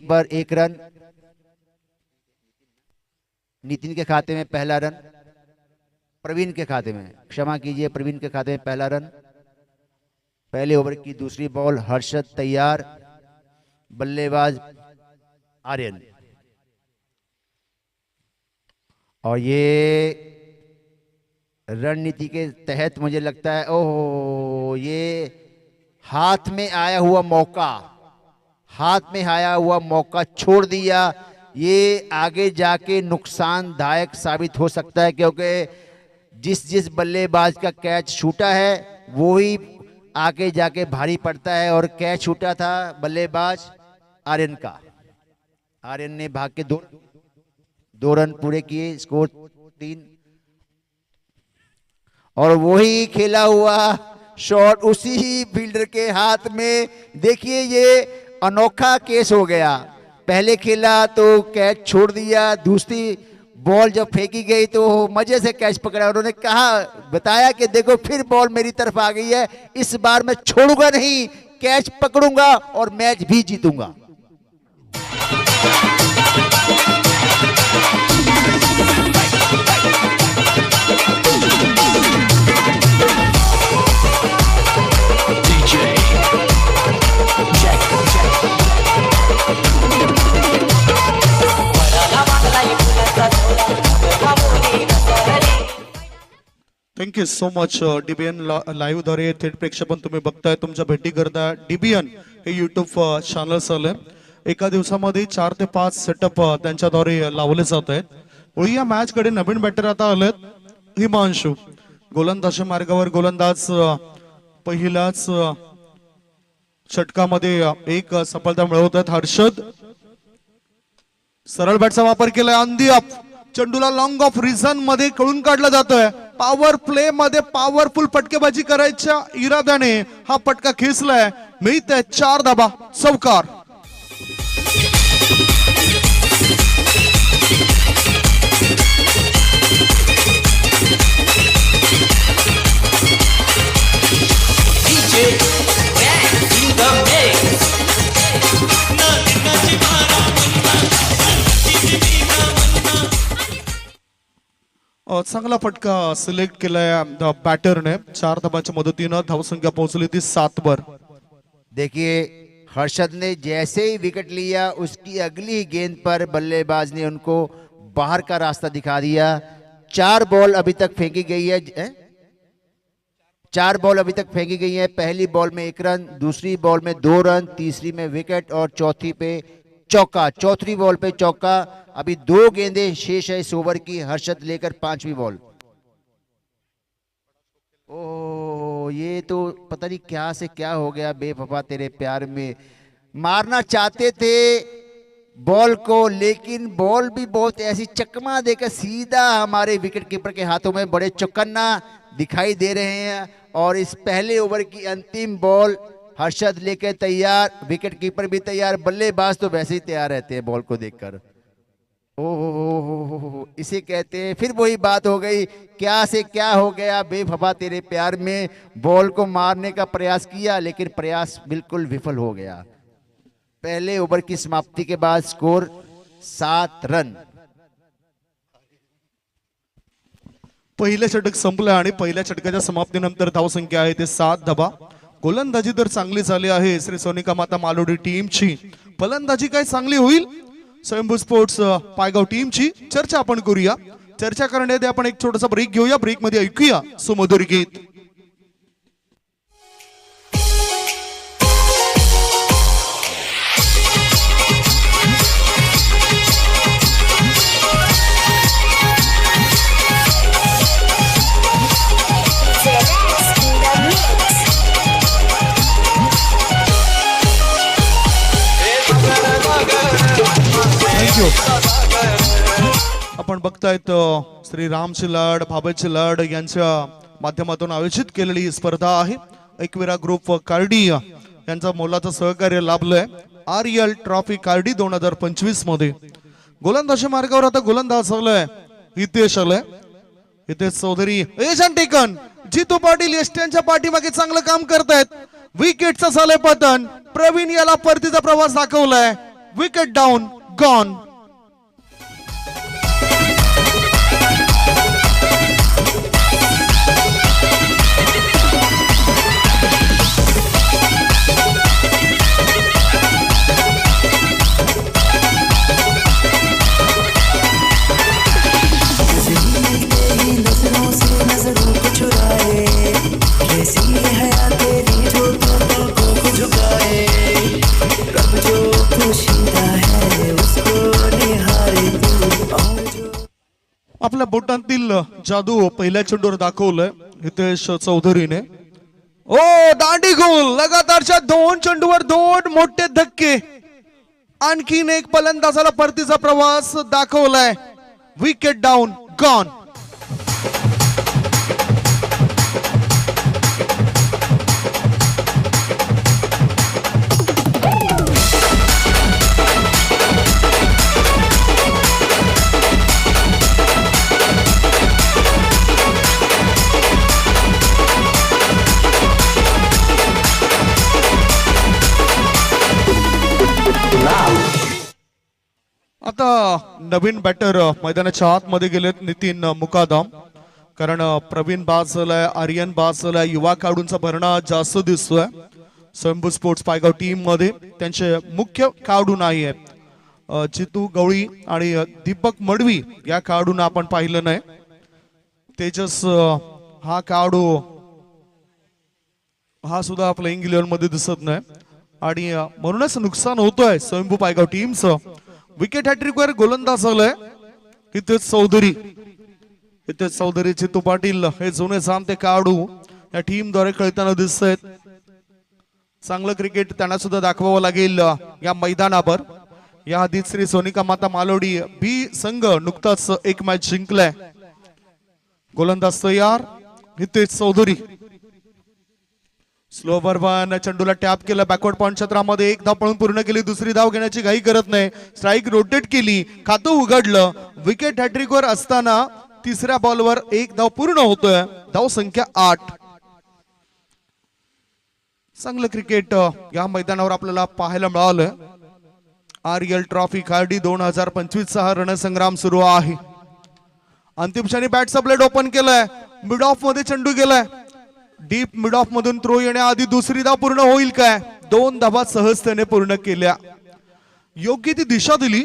पर 1 run. Nitin के खाते में पहला रन, प्रवीण के खाते में, क्षमा कीजिए, प्रवीण के खाते में पहला रन। पहले ओवर की दूसरी बॉल, हर्षद तैयार, बल्लेबाज आर्यन। और ये रणनीति के तहत मुझे लगता है, ओह, ये हाथ में आया हुआ मौका, हाथ में आया हुआ मौका छोड़ दिया। ये आगे जाके नुकसानदायक साबित हो सकता है, क्योंकि जिस बल्लेबाज का कैच छूटा है वो ही आगे जाके भारी पड़ता है। और कैच छूटा था बल्लेबाज आर्यन का। आर्यन ने भाग के दो रन पूरे किए, स्कोर 3। और वही खेला हुआ शॉट उसी ही फील्डर के हाथ में। देखिए, ये अनोखा केस हो गया। पहले खेला तो कैच छोड़ दिया, दूसरी बॉल जब फेंकी गई तो मजे से कैच पकड़ा। उन्होंने बताया कि देखो फिर बॉल मेरी तरफ आ गई है, इस बार मैं छोड़ूंगा नहीं, कैच पकड़ूंगा और मैच भी जीतूंगा। Thank you so much. DBN live द्वारे थेट प्रेक्षेपण तुम्ही बघताय, तुमच्या भेटी करता. डीबीएन हे युट्यूब चॅनल चालू. एका दिवसामध्ये 4 ते 5 सेटअप त्यांच्याद्वारे लावले जात आहेत. या मॅच कडे नवीन बॅटर आता आलेत. हिमांशू गोलंदाजी मार्गावर, गोलंदाज पहिलाच षटकामध्ये एक सफलता मिळवतात. हर्षद सरळ बॅटचा वापर केलाय. अंदी अप चेंडूला लॉंग ऑफ रिझन मध्ये कळून काढला जातोय. पॉवर प्ले मध्ये पॉवरफुल फटकेबाजी करायच्या इराद्याने हा फटका खेचलाय. मिळते 4 धाबा, चौकार. चांगला फटका सिलेक्ट केलाय बॅटरने. 4 धाबांच्या मदतीने धावसंख्या पोहोचली ती 7 वर. देखिए, हर्षद ने जैसे ही विकेट लिया उसकी अगली गेंद पर बल्लेबाज ने उनको बाहर का रास्ता दिखा दिया। 4 बॉल अभी तक फेंकी गई है, 4 बॉल अभी तक फेंकी गई है। पहली बॉल में 1 रन, दूसरी बॉल में 2 रन, तीसरी में विकेट और चौथी पे चौका। चौथी बॉल पे चौका। अभी 2 गेंदें शेष है इस ओवर की। हर्षद लेकर 5वीं बॉल। ओ, ये तो पता नहीं क्या से क्या हो गया। बेवफा तेरे प्यार में मारना चाहते थे बॉल को, लेकिन बॉल भी बहुत ऐसी चकमा देकर सीधा हमारे विकेट कीपर के हाथों में बड़े चौकन्ना दिखाई दे रहे हैं। और इस पहले ओवर की अंतिम बॉल हर्षद लेकर तैयार, विकेट कीपर भी तैयार, बल्लेबाज तो वैसे ही तैयार रहते हैं बॉल को देखकर। ओह, इसे कहते हैं, फिर वही बात हो गई, क्या से क्या हो गया। बेवफा तेरे प्यार में बॉल को मारने का प्रयास किया, लेकिन प्रयास बिल्कुल विफल हो गया। पहले ओवर की समाप्ति के बाद स्कोर 7 रन। पहिले षटक संपलं आणि पहिल्या षटकाच्या समाप्तीनंतर धावसंख्या आहे ते 7 धाबा. गोलंदाजी तर चांगली झाली आहे श्री सोनिका माता मालोडी टीमची. फलंदाजी काय चांगली होईल स्वयंभू स्पोर्ट्स पायगाव टीमची. चर्चा आपण करूया. चर्चा करण्याआधी आपण एक छोटासा ब्रेक घेऊया. ब्रेक मध्ये ऐकूया सुमधुर गीत. आपण बघतायत श्री राम चिलाड, भाबत चिलाड यांच्या माध्यमातून आयोजित केलेली स्पर्धा आहे. एकविरा ग्रुप कार्डी यांचा मोलाचं सहकार्य लाभलंय. आरएल ट्रॉफी कार्डी 2025 मध्ये. गोलंदाजी मार्गावर आता गोलंदाज आलाय हितेश आलाय. Hitesh Chaudhari edge and taken. जितू पाटील एसटीच्या पाठीमागे चांगलं काम करतायत. विकेटचं झालंय पतन. प्रवीण याला परतीचा प्रवास दाखवलाय. Wicket down gone. आपल्या बोटांतील जादू पहिल्या चेंडूवर दाखवलंय हितेश चौधरीने. ओ दांडी गोल. लगातारच्या 2 चेंडूवर 2 मोठे धक्के. आणखीन एक फलंदाजाला परतीचा प्रवास दाखवलाय. Wicket down gone. आता नवीन बॅटर मैदानाच्या आतमध्ये गेलेत नितीन मुकादम. कारण प्रवीण बासलाय, आर्यन बासलाय, युवा खेळाडूंचा भरणा जास्त दिसतोय स्वयंभू स्पोर्ट्स पायगाव टीम मध्ये. त्यांचे मुख्य खेळाडू नाही आहेत. चितू गवळी आणि दीपक मडवी या खेळाडूंना आपण पाहिलं नाही. तेजस हा खेळाडू हा सुद्धा प्लेइंग 11 मध्ये दिसत नाही आणि म्हणूनच नुकसान होतोय स्वयंभू पायगाव टीमचं. विकेट हॅट्रिक वर गोलंदाज आलाय हितेश चौधरी. हितेश चौधरी, चित्तू पाटील हे जुने जाणते खेळाडू या टीम द्वारे खेळताना दिसत आहेत. चांगलं क्रिकेट त्यांना सुद्धा दाखवावं लागेल या मैदानावर. या आधीच श्री सोनिका माता मालोडी बी संघ नुकताच एक मॅच जिंकलाय. गोलंदाज तयार हितेश चौधरी. स्लो बर्बन चेंडूला टॅप केलं. बॅकवर्ड पॉइंट क्षेत्रामध्ये एक धाव पळून पूर्ण केली. दुसरी धाव घेण्याची घाई करत नाही. स्ट्राईक रोटेट केली. खातं उघडलं. विकेट हॅट्रिक वर असताना तिसऱ्या बॉलवर एक धाव पूर्ण होतोय. धाव संख्या 8. चांगलं क्रिकेट या मैदानावर आपल्याला पाहायला मिळालं. RL ट्रॉफी खार्डी 2025 चा हा रणसंग्राम सुरू आहे. अंतिम क्षणी बॅटचा ब्लेड ओपन केलाय. मिड ऑफ मध्ये चेंडू गेलाय. डीप मिड ऑफ मधून थ्रो येण्याआधी दुसरी धाव पूर्ण होईल काय? 2 धावा सहजतेने पूर्ण केल्या. योग्य ती दिशा दिली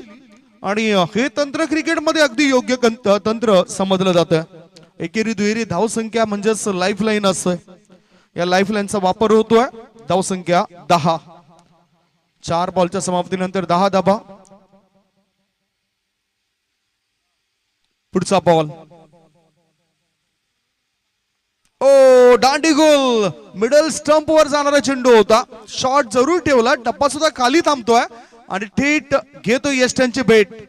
आणि हे तंत्र क्रिकेटमध्ये अगदी योग्य तंत्र समजलं जातं. एकेरी दुहेरी धाव संख्या म्हणजेच लाईफ लाईन असते. या लाईफ लाईनचा वापर होतोय. धाव संख्या 10. 4 बॉलच्या समाप्तीनंतर 10 धावा. पुढचा बॉल. ओ दांडी गोल. मिडल स्टंप वर जाणारा चेंडू होता. शॉट जरूर ठेवला. टप्पा सुद्धा खाली थांबतोय आणि थेट घेतो यष्ट्यांची भेट.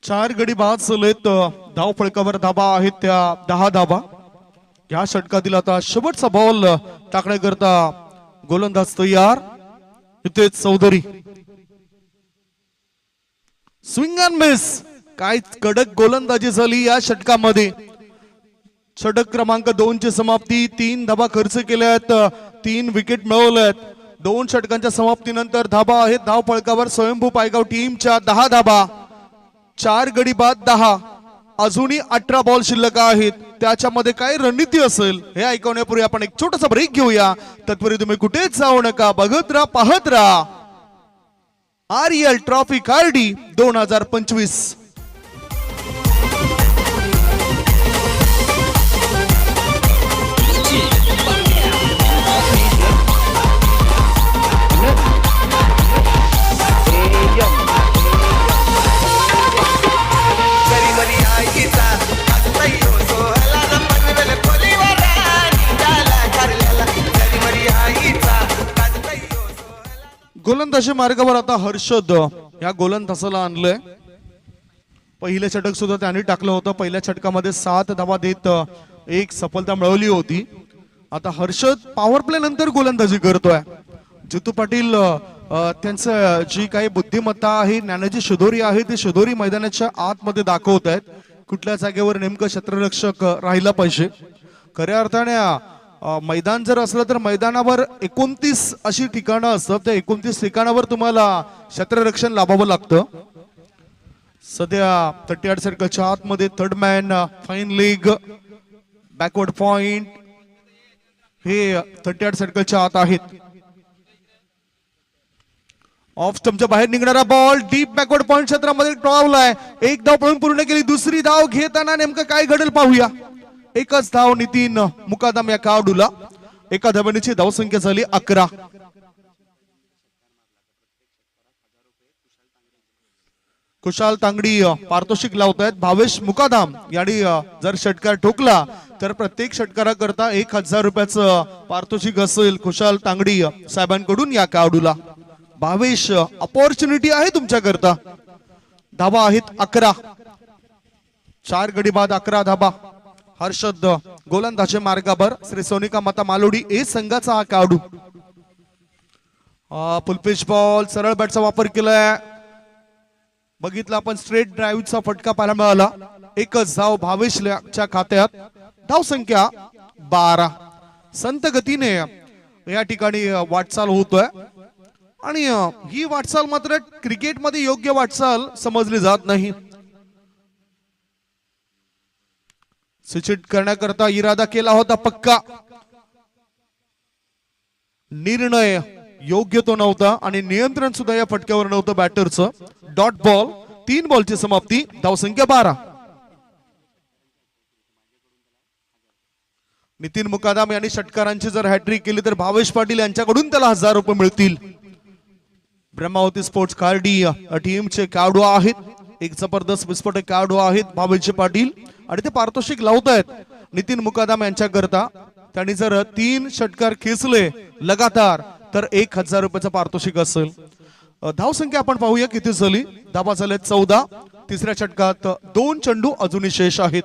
चार गडी बाद झालेत. धाव फळकावर धाबा आहेत त्या 10 धाबा. या षटकातील आता शेवटचा बॉल टाकण्याकरता गोलंदाज तयार Hitesh Chaudhari. Swing and miss. काय कडक गोलंदाजी झाली या षटकामध्ये. षटक क्रमांक 2 ची समाप्ती. 3 धाबा खर्च केल्यात. 3 विकेट मिळवल्यात. 2 षटकांच्या समाप्तीनंतर धाबा आहेत धाव फळकावर स्वयंभू पायगाव टीमच्या 10 धाबा. 4 गडी बाद 10. अजूनही 18 बॉल शिल्लक आहेत. त्याच्यामध्ये काय रणनीती असेल हे ऐकवण्यापूर्वी आपण एक छोटासा ब्रेक घेऊया. तत्पूर्वी तुम्ही कुठेच जाऊ नका. बघत राहा, पाहत राहा RL ट्रॉफी खार्डी 2025. गोलंदाजी मार्गावर आता हर्षद या गोलंदाजाला आणलंय. पहिलं षटक सुद्धा त्यांनी टाकलं होतं. पहिल्या षटकामध्ये 7 धावा देत एक सफलता मिळवली होती. आता हर्षद पॉवर प्ले नंतर गोलंदाजी करतोय. जितू पाटील त्यांचं जी काही बुद्धिमत्ता आहे, ज्ञानाची शिदोरी आहे, ती शिदोरी मैदानाच्या आतमध्ये दाखवत आहेत. कुठल्या जागेवर नेमकं क्षेत्ररक्षक राहिला पाहिजे. खऱ्या अर्थाने मैदान जर असलं तर मैदानावर 29 अशी ठिकाणं असतात. त्या 29 ठिकाणावर तुम्हाला क्षेत्ररक्षण लाभावं लागतं. सध्या 38 सर्कलच्या आतमध्ये third man, fine leg, backward point हे 38 सर्कलच्या आत आहेत. ऑफ स्टंपच्या बाहेर निघणारा बॉल डीप बॅकवर्ड पॉइंट क्षेत्रामध्ये टॉवलाय. एक धाव पळून पूर्ण केली. दुसरी धाव घेताना नेमकं काय घडेल पाहूया. एकच धाव नितीन मुकादम या खेळाडूला. एका धावनीची धावसंख्या झाली 11. कुशाल तांगडी पारितोषिक लावतायत. भावेश मुकादम यांनी जर षटकार ठोकला तर प्रत्येक षटकाराकरता 1000 रुपयाचं पारितोषिक असेल कुशाल तांगडी साहेबांकडून या खेळाडूला. भावेश, अपॉर्च्युनिटी आहे तुमच्याकरता. धावा आहेत 11. 4 गडी बाद 11 धाबा. हर्षद गोलंदाजी मार्गावर. श्री सोनिका माता मालोडी ए संघाचा हा खेळाडू. फुलपिच बॉल, सरळ बॅटचा वापर केलाय. बघितलं आपण स्ट्रेट ड्राईव्हचा फटका पाहायला मिळाला. एकच धाव भावेशच्या खात्यात. धाव संख्या 12. संत गतीने या ठिकाणी वाटचाल होतोय आणि ही वाटचाल मात्र क्रिकेटमध्ये योग्य वाटचाल समजली जात नाही. स्विच करण्याकरता इरादा केला होता पक्का. निर्णय योग्य तो नव्हता आणि नियंत्रण सुद्धा या फटक्यावर नव्हतं बॅटरचं. Dot ball. 3 बॉलची समाप्ती. धावसंख्या 12. नितीन मुकादम यांनी षटकारांची जर हॅट्रिक केली तर भावेश पाटील यांच्याकडून त्याला 1000 रुपये मिळतील. ब्रह्मावती स्पोर्ट्स कार्डी टीमचे खेळाडू आहेत. एक जबरदस्त विस्फोटक खेळाडू आहेत भावेश पाटील आणि ते पारितोषिक लावतायत नितीन मुकादम यांच्याकरता. त्यांनी जर 3 षटकार खेचले लगातार तर 1000 रुपयाचं पारितोषिक असेल. धावसंख्या आपण पाहूया किती झाली. धावा झाल्या 14. तिसऱ्या षटकात 2 चेंडू अजूनही शेष आहेत.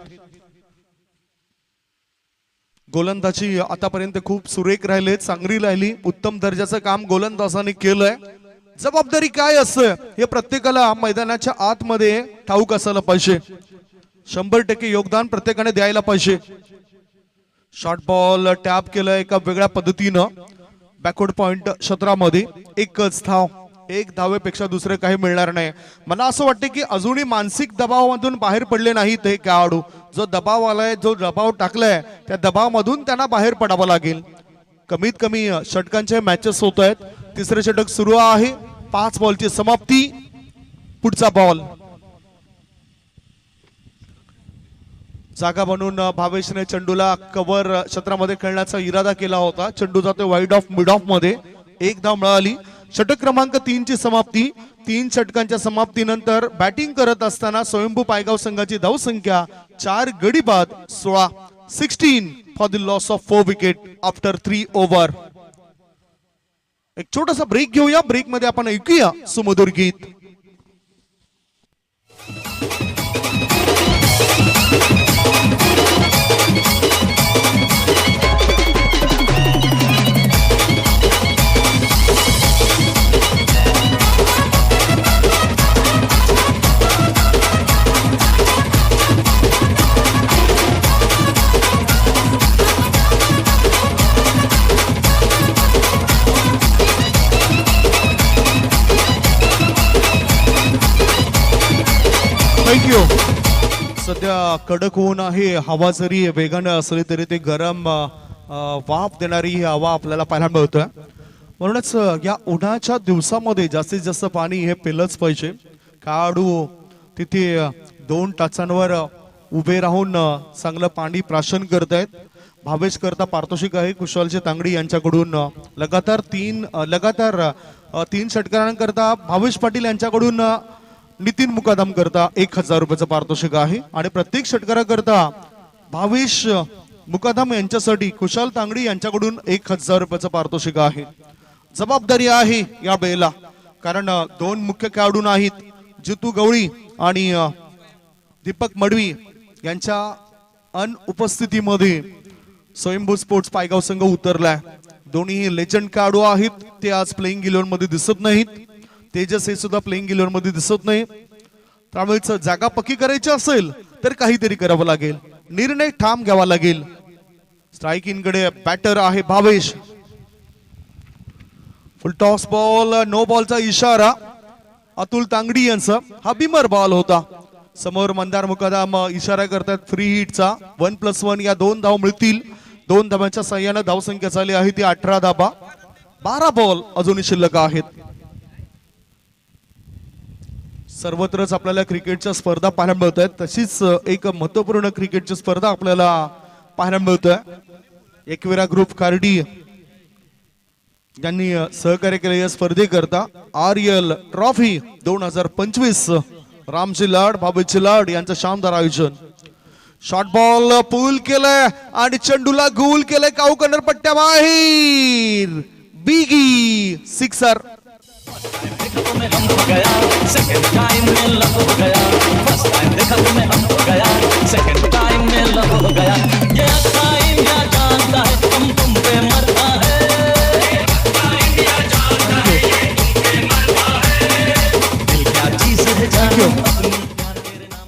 गोलंदाजी आतापर्यंत खूप सुरेख राहिले, चांगली राहिली. उत्तम दर्जाचं काम गोलंदाजांनी केलंय. जबाबदारी काय असतं हे प्रत्येकाला मैदानाच्या आतमध्ये ठाऊक असायला पाहिजे. 100% योगदान प्रत्येकाने द्यायला पाहिजे. शॉर्ट बॉल टॅप केलं एका वेगळ्या पद्धतीनं बॅकवर्ड पॉइंट क्षेत्रामध्ये. एकच धाव. 1 धावेपेक्षा दुसरे काही मिळणार नाही. मला असं वाटतं की अजूनही मानसिक दबावामधून बाहेर पडले नाहीत हे खेळाडू. जो दबाव आलाय, जो दबाव टाकलाय, त्या दबावामधून त्यांना बाहेर पडावं लागेल. कमीत कमी षटकांचे मॅचेस होत आहेत. तिसरे षटक सुरू आहे. 5 बॉलची समाप्ती. पुढचा बॉल. जागा बनवून भावेशने चेंडूला कव्हर क्षेत्रामध्ये खेळण्याचा इरादा केला होता. चेंडू जातो वाईड ऑफ मिड ऑफ मध्ये. 1 धाव मिळाली. षटक क्रमांक 3 ची समाप्ती. 3 षटकांच्या समाप्तीनंतर बॅटिंग करत असताना स्वयंभू पायगाव संघाची धावसंख्या 4 गडी बाद 16. 16 for the loss of 4 wicket after 3 over. एक छोटासा ब्रेक घेऊया. ब्रेक मध्ये आपण ऐकूया सुमधुर गीत. थँक्यू. सध्या कडक ऊन आहे. हवा जरी वेगाने असली तरी ते गरम वाफ देणारी ही हवा आपल्याला पाहायला मिळतोय. म्हणूनच या उन्हाच्या दिवसामध्ये जास्तीत जास्त पाणी हे पिलंच पाहिजे. खेळाडू तिथे 2 टाचांवर उभे राहून चांगलं पाणी प्राशन करतायत. भावेश करता पारितोषिक आहे कुशालजी तांगडी यांच्याकडून. लगातार 3 षटकारांकरता भावेश पाटील यांच्याकडून नितीन मुकादम करता 1000 रुपयाचं पारितोषिक आहे. आणि प्रत्येक षटकाराकरता भावेश मुकादम यांच्यासाठी कुशाल तांगडी यांच्याकडून 1000 रुपयाचं पारितोषिक आहे. जबाबदारी आहे या वेळेला, कारण दोन मुख्य खेळाडू आहेत, जितू गवळी आणि दीपक मडवी यांच्या अनुपस्थितीमध्ये स्वयंभू स्पोर्ट्स पायगाव संघ उतरलाय. दोन्ही लेजंड खेळाडू आहेत, ते आज प्लेइंग 11 मध्ये दिसत नाहीत. तेजस हे सुद्धा प्लेइंग 11 मध्ये दिसत नाही. त्यामुळे जागा पक्की करायची असेल तर काहीतरी करावं लागेल, निर्णय ठाम घ्यावा लागेल. स्ट्राइक इन कडे बॅटर आहे Bhavesh. Full toss ball, no बॉलचा इशारा अतुल तांगडी यांचा. हा बिमर बॉल होता. समोर मंदार मुकादम इशारा करतात फ्री हिटचा. 1+1 या 2 धाव मिळतील. 2 धावांच्या सहाय्याने धावसंख्या झाली आहे ती 18 धाबा. 12 बॉल अजूनही शिल्लक आहेत. सर्वत्रच आपल्याला क्रिकेटच्या स्पर्धा पाहायला मिळत आहेत. तशीच एक महत्वपूर्ण क्रिकेटची स्पर्धा आपल्याला पाहायला मिळत आहे. एकविरा ग्रुप कार्डी यांनी सहकार्य केले या स्पर्धेकरता. RL ट्रॉफी 2025 रामजी लाड भावेची लाड यांचं शानदार आयोजन. शॉर्ट बॉल पूल केलंय आणि चेंडूला गोल केलंय काऊकर्णर पट्ट्या बाहेर. Biggie sixer.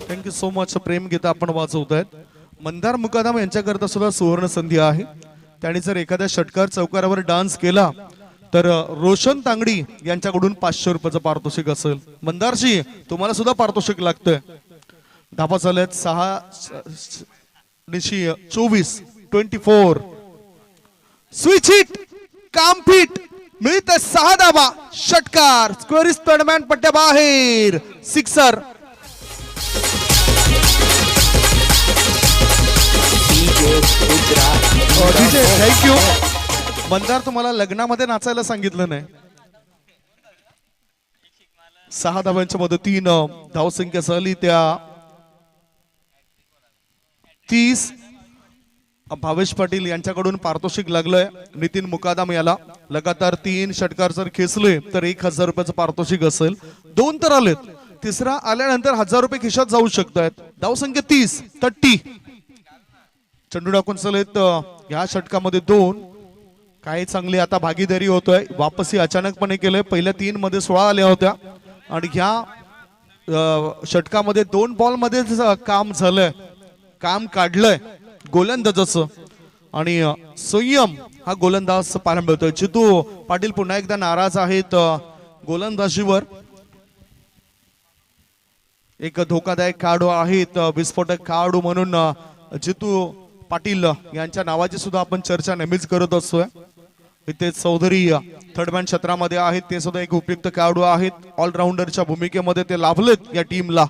Thank you so much. प्रेम गीता आपण वाजवतायत. मंदार मुकादम यांच्याकरता सुद्धा सुवर्ण संधी आहे. त्यांनी जर एखाद्या षटकार चौकारावर डान्स केला तर रोशन तांगडी यांच्याकडून 500 रुपयाचं पारितोषिक असेल. मंदारजी तुम्हाला सुद्धा पारितोषिक लागतंय. धाबा झाल्यात 6-24 स्विच हिट काम फिट मिळते 6 धाबा. षटकार स्क्वेअर स्टडमॅन पट्ट्या बाहेर. सिक्सर. थँक्यू. मंदार तुम्हाला लग्नामध्ये नाचायला सांगितलं नाही. 6 धावांच्या मदतीनं धावसंख्या झाली त्या 30. भावेश पाटील यांच्याकडून पारितोषिक लागलंय नितीन मुकादम याला. लगातार 3 षटकार जर खेचले तर 1000 रुपयाचं पारितोषिक असेल. 2 तर आलेत, तिसरा आल्यानंतर 1000 रुपये खिशात जाऊ शकतात. धावसंख्या 30. चेंडू टाकून चलेत या षटकामध्ये 2. काही चांगली आता भागीदारी होतोय. वापसी अचानकपणे केलंय. पहिल्या 3 मध्ये 16 आल्या होत्या आणि ह्या षटकामध्ये 2 बॉल मध्ये काम झालंय, काम काढलंय गोलंदाजाचं. आणि संयम हा गोलंदाज पाहायला मिळतोय. जितू पाटील पुन्हा एकदा नाराज आहेत गोलंदाजीवर. एक धोकादायक खेळाडू आहेत, विस्फोटक खेळाडू म्हणून जितू पाटील यांच्या नावाची सुद्धा आपण चर्चा नेहमीच करत असतोय. इथे चौधरी थर्डमॅन क्षेत्रामध्ये आहेत, ते सुद्धा एक उपयुक्त खेळाडू आहेत. ऑलराऊंडरच्या भूमिकेमध्ये ते लाभलेत या टीमला.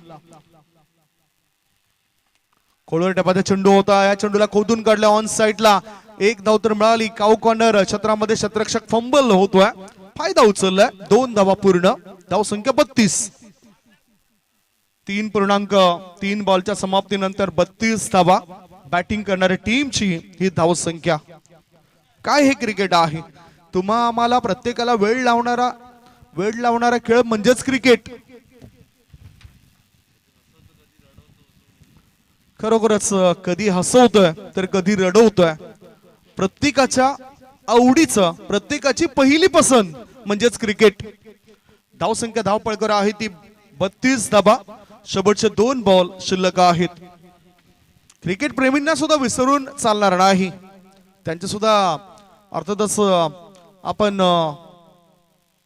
खोलवर टप्प्याचा चेंडू होता. या चेंडूला खोदून काढल्या ऑन साइडला. 1 धाव तर मिळाली. काऊ कॉर्नर क्षेत्रामध्ये क्षेत्ररक्षक फंबल होतोय. फायदा उचललाय. 2 धावा पूर्ण. धावसंख्या 32. 3 बॉलच्या समाप्तीनंतर 32 धावा. बॅटिंग करणाऱ्या टीमची ही धावसंख्या. काय हे क्रिकेट आहे. तुम्हा आम्हाला प्रत्येकाला वेळ लावणारा खेळ म्हणजेच क्रिकेट. खरोखरच कधी हसवतोय तर कधी रडवतोय. प्रत्येकाच्या आवडीचं, प्रत्येकाची पहिली पसंत म्हणजेच क्रिकेट. धावसंख्या धावपळकर आहे ती 32 धाबा. शेवटचे 2 बॉल शिल्लक आहेत. क्रिकेट प्रेमींना सुद्धा विसरून चालणार नाही. त्यांची सुद्धा अर्थातच आपण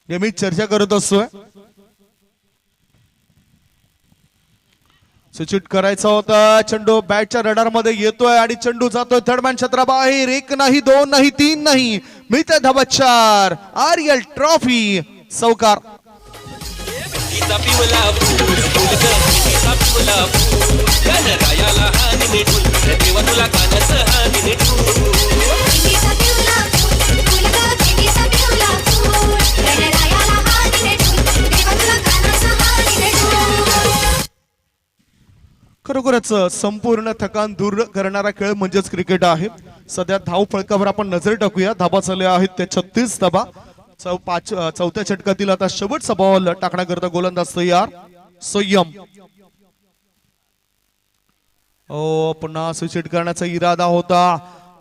नेहमीच चर्चा करत असतोय. स्विच करायचा होता. चेंडू बॅटच्या रडार मध्ये येतोय आणि चेंडू जातोय थर्डमॅन क्षेत्राबाहेर. 1 नाही, 2 नाही, 3 नाही, मिळते धाबा 4. RL trophy सौकार. खरोखरच संपूर्ण थकान दूर करणारा खेळ म्हणजेच क्रिकेट आहे. सध्या धाव फळकावर आपण नजर टाकूया. धाबा झाल्या आहेत त्या 36 धाबा. चौथ्या षटकातील आता शेवटचा बॉल टाकण्याकरता गोलंदाज तयार संयम. पुन्हा स्विच करण्याचा इरादा होता.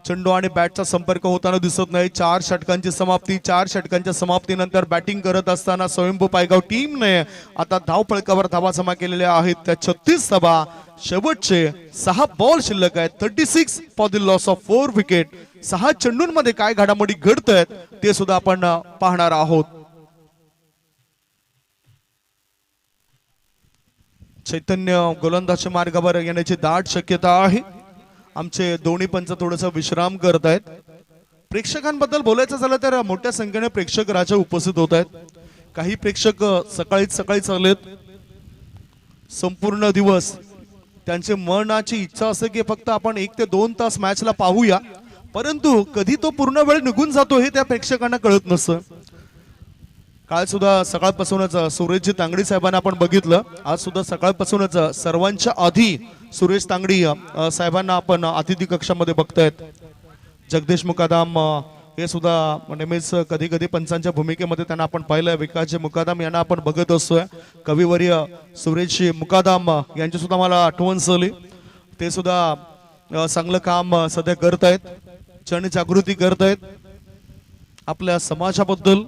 चेंडू आणि बॅटचा संपर्क होताना दिसत नाही. 4 षटकांची समाप्ती. 4 षटकांच्या समाप्तीनंतर बॅटिंग करत असताना स्वयंभू पायगाव टीमने आता धावफलकावर धावा जमा केलेल्या आहेत. त्या 36 धावा. शेवटचे 6 बॉल शिल्लक आहेत. 36 for the loss of 4 wicket. 6 चेंडूंमध्ये काय घडामोडी घडत आहेत ते सुद्धा आपण पाहणार आहोत. चैतन्य गोलंदाज मार्गावर येण्याची दाट शक्यता आहे. आमचे दोन्ही पंच थोडासा विश्राम करत आहेत. प्रेक्षकांबद्दल बोलायचं झालं तर मोठ्या संख्येने प्रेक्षक राजा उपस्थित होत आहेत. काही प्रेक्षक सकाळी चाललेत. संपूर्ण दिवस त्यांचे मनाची इच्छा असते की फक्त आपण 1 ते 2 तास मॅचला पाहूया, परंतु कधी तो पूर्ण वेळ निघून जातो हे त्या प्रेक्षकांना कळत नसतं. काल सुद्धा सकाळपासूनच सुरेशजी तांगडी साहेबांना आपण बघितलं. आज सुद्धा सकाळपासूनच सर्वांच्या आधी सुरेश तांगडी साहेबांना आपण अतिथी कक्षामध्ये बघतायत. जगदीश मुकादाम हे सुद्धा नेहमीच कधी कधी पंचांच्या भूमिकेमध्ये त्यांना आपण पाहिलं. विकासजी मुकादाम यांना आपण बघत असतोय. कविवर्य सुरेशजी मुकादाम यांची सुद्धा मला आठवण झाली. ते सुद्धा चांगलं काम सध्या करत आहेत. जनजागृती करत आहेत. आपल्या समाजाबद्दल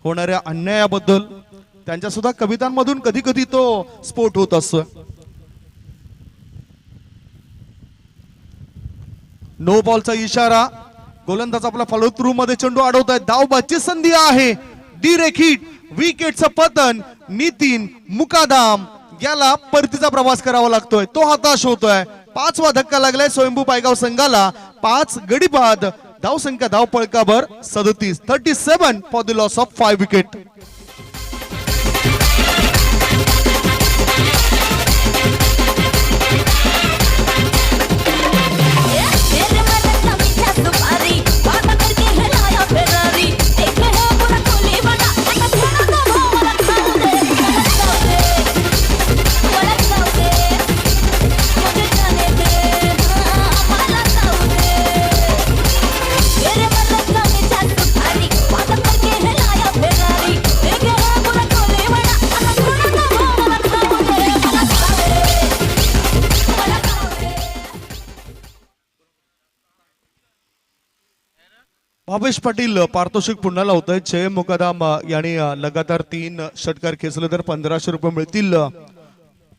होणाऱ्या अन्यायाबद्दल त्यांच्या सुद्धा कवितांमधून कधी कधी तो स्फोट होत असतो. नो बॉलचा इशारा. गोलंदाज आपला फॉलो थ्रू मध्ये चेंडू अडवत आहे. धावबाची संधी आहे. डिरेक्ट विकेटचं पतन. नितीन मुकादाम याला परतीचा प्रवास करावा लागतोय. तो हताश होतोय. 5वा धक्का लागलाय स्वयंभू पायगाव संघाला. 5 गडी बाद. धाव संख्या धाव पळकावर 37. 37 for the loss of 5 wicket. Bhavesh Patil पारितोषिक पुन्हा लावतोय. जय मुकादाम यांनी लगातार 3 षटकार खेचले तर 1500 रुपये मिळतील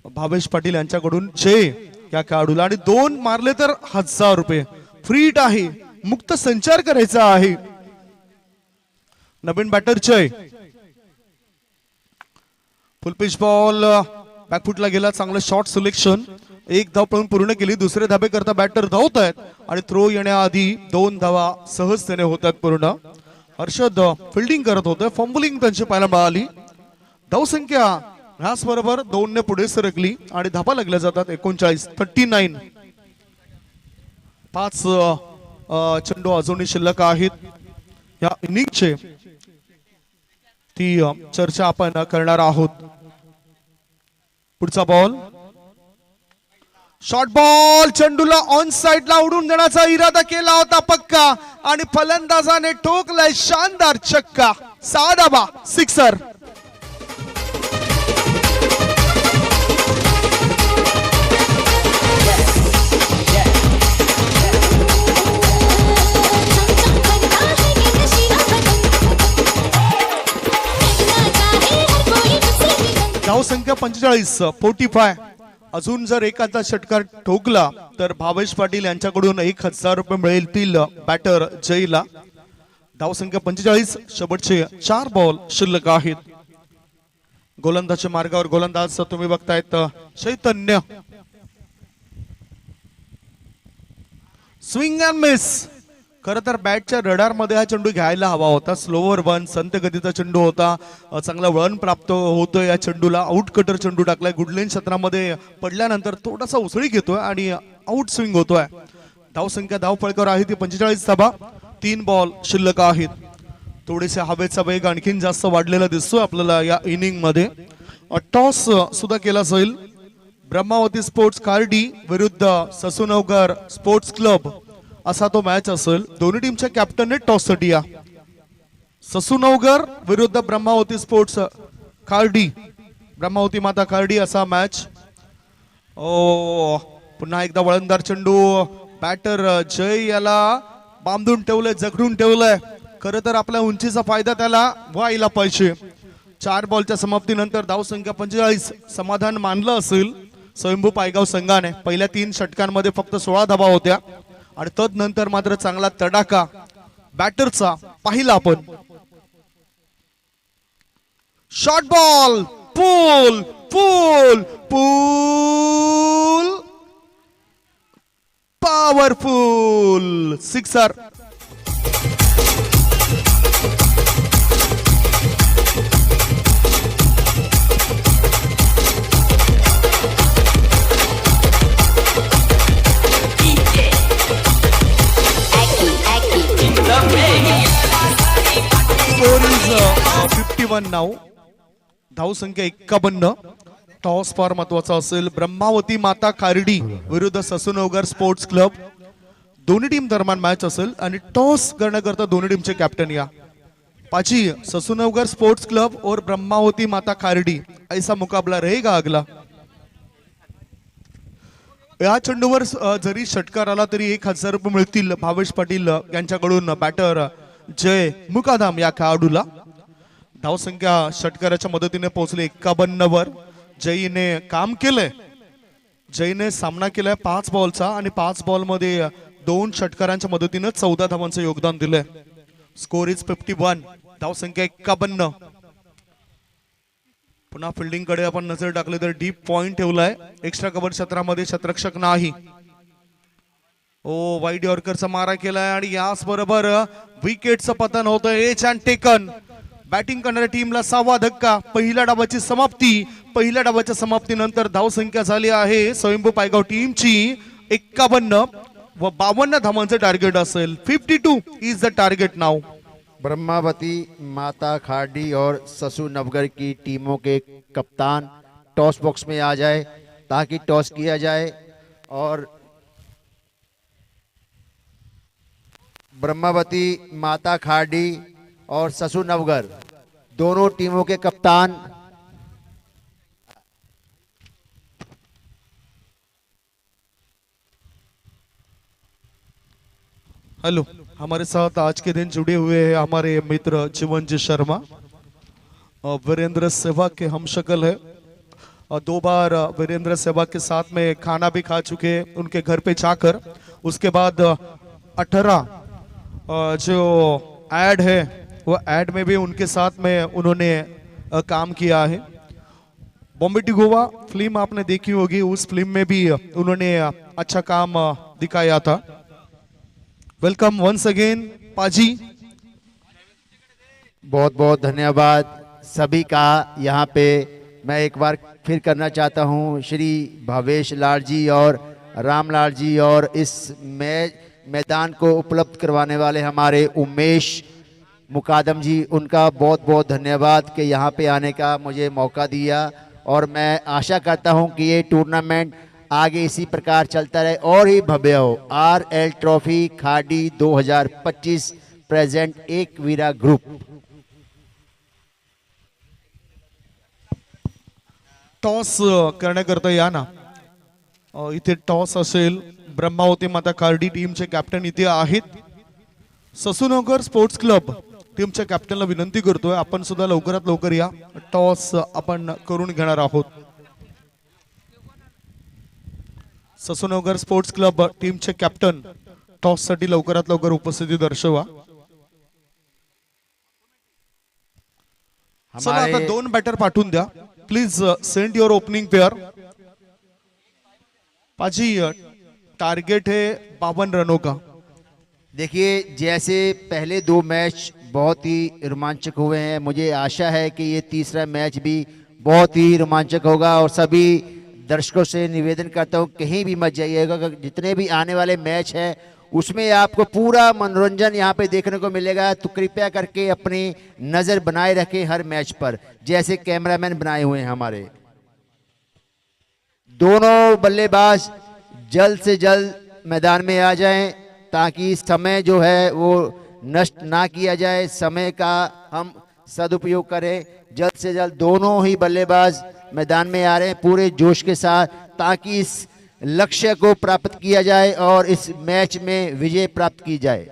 भावेश पाटील यांच्याकडून जय या खेळाडूला. आणि 2 मारले तर 1000 रुपये. फ्रीट आहे. मुक्त संचार करायचा आहे. नवीन बॅटर जय. फुल पिच बॉल बॅकफुटला गेला. चांगलं शॉट सिलेक्शन. 1 धाव पळून पूर्ण केली. दुसरे धाबे करता बॅटर धावत आहेत आणि थ्रो येण्याआधी 2 धावा सहजतेने होतात पूर्ण. हर्षद फिल्डिंग करत होते. फंबलिंग त्यांची पाहायला मिळाली. धावसंख्या ह्याच बरोबर 2 ने पुढे सरकली आणि धाबा लागल्या जातात. 39. 39. 5 चेंडू अजूनही शिल्लक आहेत या इनिंगचे. ती चर्चा आपण करणार आहोत. पुढचा बॉल. Short ball. चेंडूला ऑन साइडला उडून देण्याचा इरादा केला होता पक्का आणि फलंदाजाने ठोकलाय शानदार छक्का. 6 धावा. सिक्सर. धावसंख्या 45. 45. अजून जर एखादा षटकार ठोकला तर भावेश पाटील यांच्याकडून 1000 रुपये मिळतील बॅटर जयला. धावसंख्या 45. शेवटचे 4 बॉल शिल्लक आहेत. गोलंदाजच्या मार्गावर गोलंदाज तुम्ही बघतायत चैतन्य. Swing and miss. खरं तर बॅटच्या रडार मध्ये हा चेंडू घ्यायला हवा होता. स्लोवर वन संत गतीचा चेंडू होता. चांगला वळण प्राप्त होतोय या चेंडूला. आउट कटर चेंडू टाकलाय. गुडलेन क्षेत्रामध्ये पडल्यानंतर थोडासा उसळी घेतोय आणि आउट स्विंग होतोय. धावसंख्या धाव फळकावर आहे ती 45 धावा. 3 बॉल शिल्लक आहेत. थोडेसे हवेचा वेग आणखीन जास्त वाढलेला दिसतोय आपल्याला या इनिंग मध्ये. टॉस सुद्धा केला जाईल. ब्रह्मावती स्पोर्ट्स कार्डी विरुद्ध ससूनवकर स्पोर्ट्स क्लब असा तो मॅच असेल. दोन्ही टीमच्या कॅप्टनने टॉस साठी या. ससूनवगर विरुद्ध ब्रह्मावती स्पोर्ट्स खार्डी, ब्रह्मावती माता खार्डी असा मॅच. ओ पुन्हा एकदा वळणदार चेंडू, बॅटर जय याला बांधून ठेवलंय, जखडून ठेवलंय. खरं तर आपल्या उंचीचा फायदा त्याला व्हायला पाहिजे. 4 बॉलच्या समाप्तीनंतर धावसंख्या 45 समाधान मानलं असेल स्वयंभू पायगाव संघाने. पहिल्या 3 षटकांमध्ये फक्त 16 धावा होत्या आणि तदनंतर मात्र चांगला तडाखा बॅटरचा पाहिला आपण. Short ball, pool pool pool, powerful sixer. Score is 51 नाव. धावसंख्या 51. टॉस फार महत्वाचा असेल. ब्रह्मावती माता खार्डी विरुद्ध ससूनवगर स्पोर्ट्स क्लब. दोन्ही टीम दरम्यान मॅच असेल आणि टॉस करण्याकरता दोन्ही टीमचे कॅप्टन या. पाची ससूनवगर स्पोर्ट्स क्लब और ब्रह्मावती माता खार्डी ऐसा मुकाबला रहेगा अगला. या चेंडूवर जरी षटकार आला तरी 1000 रुपये मिळतील भावेश पाटील यांच्याकडून बॅटर जय मुकादम या खेळाडूला. धावसंख्या षटकाराच्या मदतीने पोहोचली 51 वर. जयने काम केलंय. जयने सामना केलाय 5 बॉलचा आणि 5 बॉल मध्ये 2 षटकारांच्या मदतीने 14 धावांचं योगदान दिलंय. Score is 51. धावसंख्या 51. पुन्हा फिल्डिंग कडे आपण नजर टाकली तर डीप पॉइंट ठेवलाय. एक्स्ट्रा कव्हर क्षेत्रामध्ये क्षेत्ररक्षक नाही. ओ वाईड यॉर्करचा मारा केलाय आणि याच बरोबर विकेटचं पतन होतं. H and taken. बॅटिंग करणाऱ्या टीमला 6वा धक्का. पहिल्या डावाची समाप्ती. पहिल्या डावाच्या समाप्तीनंतर धावसंख्या झाली आहे स्वयंभू पायगाव टीमची 51 व 52 धावांचं टार्गेट असेल. 52 इज द टार्गेट नाउ. ब्रह्मावती माता खार्डी और ससु नवगर की टीमों के कप्तान टॉस बॉक्स में आ जाए ताकि टॉस किया जाए. और ब्रह्मावती माता खार्डी और ससु नवगर दोनों टीमों के कप्तान हेलो, हमारे साथ आज के दिन जुड़े हुए हैं हमारे मित्र जीवनजी शर्मा. वीरेंद्र सहवाग के हम शक्ल है. 2 बार वीरेंद्र सहवाग के साथ में खाना भी खा चुके हैं उनके घर पे जाकर. उसके बाद 18 जो ऐड है वो ऐड में भी उनके साथ में उन्होंने काम किया है. बॉम्बे टू गोवा फिल्म आपने देखी होगी. उस फिल्म में भी उन्होंने अच्छा काम दिखाया था. वेलकम वंस अगेन पाजी. बहुत बहुत धन्यवाद सभी का. यहाँ पे मैं एक बार फिर करना चाहता हूँ श्री भावेश लाल जी और रामलाल जी और इस मैदान को उपलब्ध करवाने वाले हमारे उमेश मुकादम जी, उनका बहुत बहुत धन्यवाद कि यहाँ पे आने का मुझे मौका दिया. और मैं आशा करता हूँ कि ये टूर्नामेंट आगे इसी प्रकार चलता रहे और ही भव्य हो. RL ट्रॉफी खार्डी 2025 प्रेजेंट एक वीरा ग्रुप. टॉस करण्याकरता या ना. इथे टॉस असेल. ब्रह्मावती माता खार्डी टीमचे कॅप्टन इथे आहेत. ससूनगर स्पोर्ट्स क्लब टीमच्या कॅप्टनला विनंती करतोय आपण सुद्धा लवकरात लवकर या. टॉस आपण करून घेणार आहोत. ससूनगर स्पोर्ट्स क्लब टीमचे कॅप्टन टॉस साठी लवकरात लवकर उपस्थिती दर्शवा. चला आता 2 बॅटर पाठवून द्या. Please send your opening pair. पाजी टारगेट है 52 रनों का. देखिए जैसे पहले 2 मैच बहुत ही रोमांचक हुए हैं, मुझे आशा है कि ये तीसरा मैच भी बहुत ही रोमांचक होगा. और सभी दर्शकों से निवेदन करता हूँ कहीं भी मत जाइएगा. जितने भी आने वाले मैच हैं उसमें आपको पूरा मनोरंजन यहाँ पे देखने को मिलेगा. तो कृपया करके अपनी नज़र बनाए रखें हर मैच पर, जैसे कैमरामैन बनाए हुए हैं हमारे. दोनों बल्लेबाज जल्द से जल्द मैदान में आ जाएं ताकि समय जो है वो नष्ट ना किया जाए, समय का हम सदुपयोग करें। जल्द से जल्द दोनों ही बल्लेबाज मैदान में आ रहे हैं पूरे जोश के साथ, ताकि इस लक्ष्य को प्राप्त किया जाए और इस मैच में विजय प्राप्त की जाए।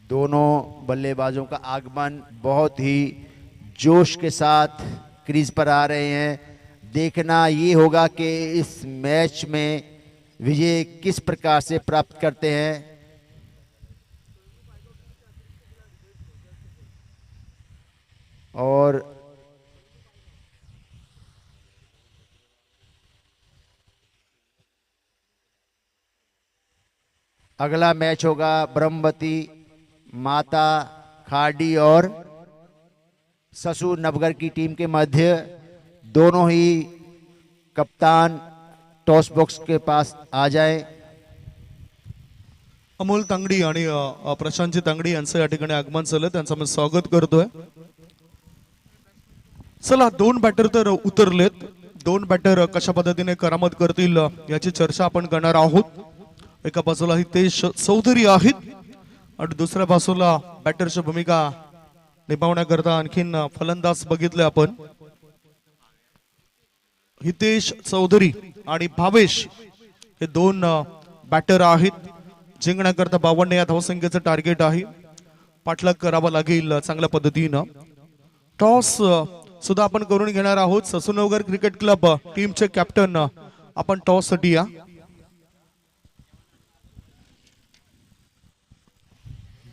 दोनों बल्लेबाजों का आगमन बहुत ही जोश के साथ क्रीज पर आ रहे हैं। देखना ये होगा कि इस मैच में विजय किस प्रकार से प्राप्त करते हैं। और अगला मैच होगा ब्रह्मवती माता खाड़ी और ससुर नवगढ़ की टीम के मध्य। दोनों ही कप्तान टॉस बॉक्स के पास आ जाए। अमोल तांगडी आणि प्रशांतजी तांगडी यांचं या ठिकाणी आगमन झालं, त्यांचं मी स्वागत करतोय. चला, दोन बॅटर तर उतरलेत. दोन बॅटर कशा पद्धतीने करामत करतील याची चर्चा आपण करणार आहोत. एका बाजूला हितेश चौधरी आहेत आणि दुसऱ्या बाजूला बॅटरची भूमिका निभावण्याकरता आणखीन फलंदाज बघितले आपण. हितेश चौधरी आणि भावेश हे दोन बॅटर आहेत. जिंकण्याकरता 52 या धावसंख्येचं टार्गेट आहे. पाठलाग करावा लागेल चांगल्या पद्धतीनं. टॉस सुद्धा आपण करून घेणार आहोत. ससूनगर क्रिकेट क्लब टीमचे कॅप्टन आपण टॉस साठी या.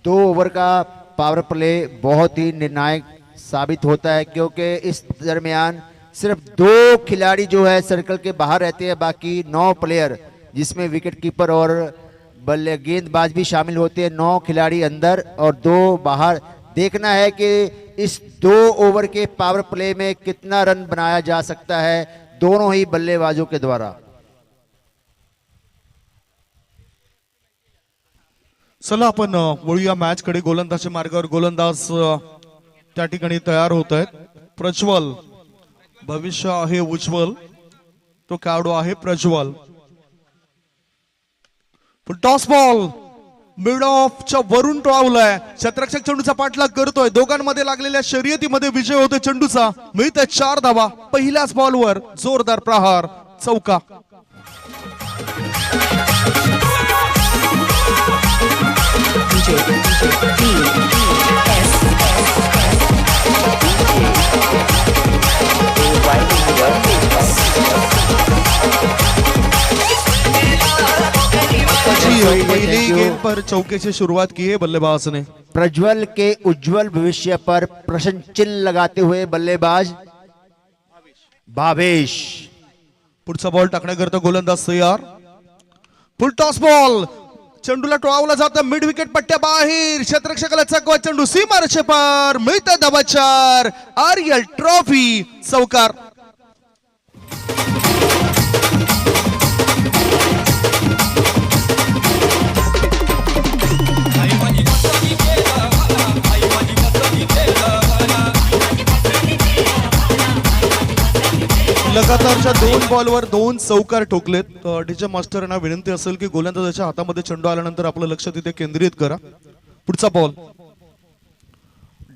दो ओवर का पावर प्ले बहुत ही निर्णायक साबित होता है, क्योंकि इस दरमियान सिर्फ 2 खिलाड़ी जो है सर्कल के बाहर रहते हैं, बाकी 9 प्लेयर जिसमें विकेट कीपर और बल्ले गेंदबाज भी शामिल होते हैं। 9 खिलाड़ी अंदर और 2 बाहर। देखना है कि इस 2 ओवर के पावर प्ले में कितना रन बनाया जा सकता है दोनों ही बल्लेबाजों के द्वारा। चला आपण वळूया मॅच कडे. गोलंदाजी मार्गावर गोलंदाज त्या ठिकाणी तयार होत आहेत. प्रज्वल, भविष्य आहे उज्ज्वल, तो खेळाडू आहे प्रज्वल. टॉस बॉल मिड ऑफच्या वरून टॉवलाय. क्षेत्ररक्षक चेंडूचा पाठलाग करतोय. दोघांमध्ये लागलेल्या शर्यतीमध्ये विजय होतोय चेंडूचा. मिळते 4 धावा. पहिल्याच बॉलवर जोरदार प्रहार, चौका. पहली गेंद पर चौके से शुरुआत की है बल्लेबाज ने. प्रज्वल के उज्जवल भविष्य पर प्रश्न चिन्ह लगाते हुए बल्लेबाज भावेश. पुढचा बॉल टाकण्याकरता गोलंदाज तयार. फुल टॉस बॉल. चेंडूला टोळावला जातं मिड विकेट पट्ट्या बाहेर. क्षेत्ररक्षकाला चकवा चेंडू सीमारेषे पार. मिळतं धावा 4. आर्यल ट्रॉफी, चौकार. लगातारच्या 2 बॉलवर 2 चौकार ठोकलेत. डीजे मास्टरांना विनंती असेल की गोलंदाजाच्या हातामध्ये चेंडू आल्यानंतर आपलं लक्ष तिथे केंद्रित करा. पुढचा ball